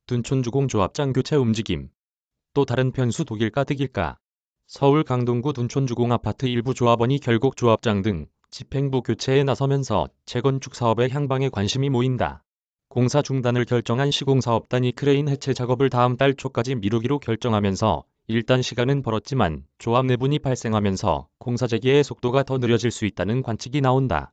둔촌주공조합장 교체 움직임. 또 다른 변수 독일까 득일까? 서울 강동구 둔촌주공 아파트 일부 조합원이 결국 조합장 등 집행부 교체에 나서면서 재건축 사업의 향방에 관심이 모인다. 공사 중단을 결정한 시공사업단이 크레인 해체 작업을 다음 달 초까지 미루기로 결정하면서 일단 시간은 벌었지만 조합 내분이 발생하면서 공사 재개의 속도가 더 느려질 수 있다는 관측이 나온다.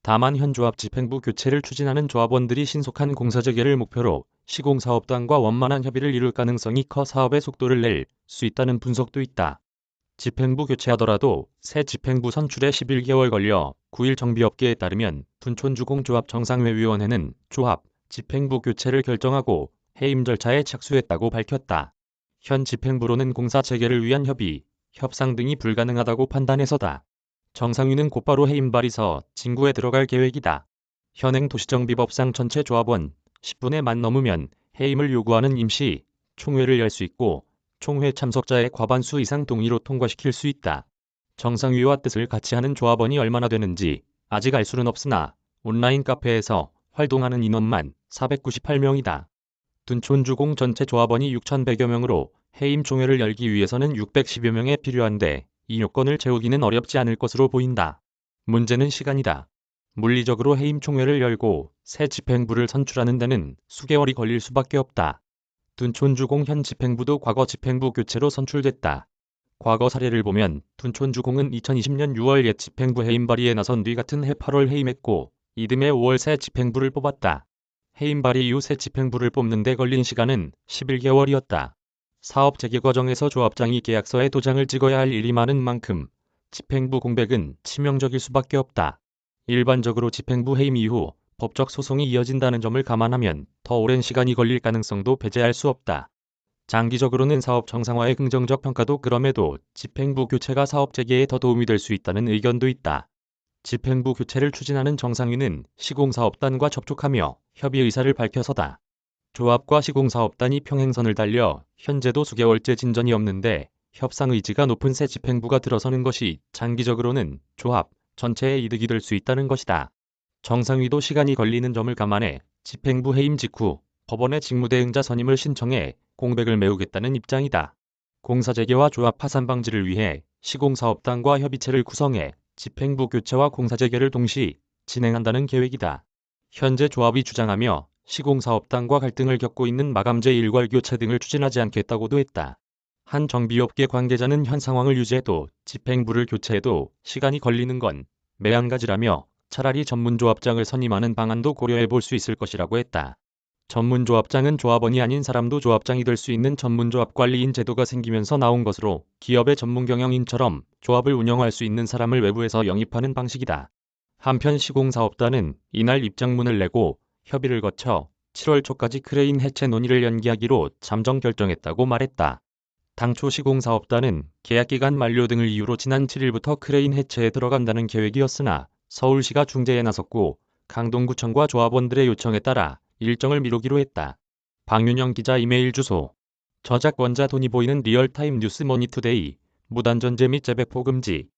다만 현 조합 집행부 교체를 추진하는 조합원들이 신속한 공사 재개를 목표로 시공사업단과 원만한 협의를 이룰 가능성이 커 사업의 속도를 낼 수 있다는 분석도 있다. 집행부 교체하더라도 새 집행부 선출에 11개월 걸려 9일 정비업계에 따르면 둔촌주공조합 정상회의원회는 조합, 집행부 교체를 결정하고 해임 절차에 착수했다고 밝혔다. 현 집행부로는 공사 재개를 위한 협의, 협상 등이 불가능하다고 판단해서다. 정상위는 곧바로 해임 발의서 진구에 들어갈 계획이다. 현행 도시정비법상 전체 조합원 10분의 만 넘으면 해임을 요구하는 임시 총회를 열 수 있고 총회 참석자의 과반수 이상 동의로 통과시킬 수 있다. 정상위와 뜻을 같이 하는 조합원이 얼마나 되는지 아직 알 수는 없으나 온라인 카페에서 활동하는 인원만 498명이다. 둔촌주공 전체 조합원이 6,100여 명으로 해임 총회를 열기 위해서는 610여 명에 필요한데 이 요건을 채우기는 어렵지 않을 것으로 보인다. 문제는 시간이다. 물리적으로 해임 총회를 열고 새 집행부를 선출하는 데는 수개월이 걸릴 수밖에 없다. 둔촌주공 현 집행부도 과거 집행부 교체로 선출됐다. 과거 사례를 보면 둔촌주공은 2020년 6월 옛 집행부 해임 발의에 나선 뒤 같은 해 8월 해임했고 이듬해 5월 새 집행부를 뽑았다. 해임 발의 이후 새 집행부를 뽑는 데 걸린 시간은 11개월이었다. 사업 재개 과정에서 조합장이 계약서에 도장을 찍어야 할 일이 많은 만큼 집행부 공백은 치명적일 수밖에 없다. 일반적으로 집행부 해임 이후 법적 소송이 이어진다는 점을 감안하면 더 오랜 시간이 걸릴 가능성도 배제할 수 없다. 장기적으로는 사업 정상화의 긍정적 평가도 그럼에도 집행부 교체가 사업 재개에 더 도움이 될 수 있다는 의견도 있다. 집행부 교체를 추진하는 정상위는 시공사업단과 접촉하며 협의 의사를 밝혀서다. 조합과 시공사업단이 평행선을 달려 현재도 수개월째 진전이 없는데 협상 의지가 높은 새 집행부가 들어서는 것이 장기적으로는 조합 전체에 이득이 될 수 있다는 것이다. 정상위도 시간이 걸리는 점을 감안해 집행부 해임 직후 법원에 직무대행자 선임을 신청해 공백을 메우겠다는 입장이다. 공사 재개와 조합 파산 방지를 위해 시공사업단과 협의체를 구성해 집행부 교체와 공사 재개를 동시 진행한다는 계획이다. 현재 조합이 주장하며 시공사업단과 갈등을 겪고 있는 마감재 일괄 교체 등을 추진하지 않겠다고도 했다. 한 정비업계 관계자는 현 상황을 유지해도 집행부를 교체해도 시간이 걸리는 건 매한가지라며 차라리 전문조합장을 선임하는 방안도 고려해 볼 수 있을 것이라고 했다. 전문조합장은 조합원이 아닌 사람도 조합장이 될 수 있는 전문조합 관리인 제도가 생기면서 나온 것으로 기업의 전문 경영인처럼 조합을 운영할 수 있는 사람을 외부에서 영입하는 방식이다. 한편 시공사업단은 이날 입장문을 내고 협의를 거쳐 7월 초까지 크레인 해체 논의를 연기하기로 잠정 결정했다고 말했다. 당초 시공사업단은 계약기간 만료 등을 이유로 지난 7일부터 크레인 해체에 들어간다는 계획이었으나 서울시가 중재에 나섰고 강동구청과 조합원들의 요청에 따라 일정을 미루기로 했다. 박윤영 기자 이메일 주소. 저작권자 돈이 보이는 리얼타임 뉴스 머니투데이. 무단전제 및 재배포 금지.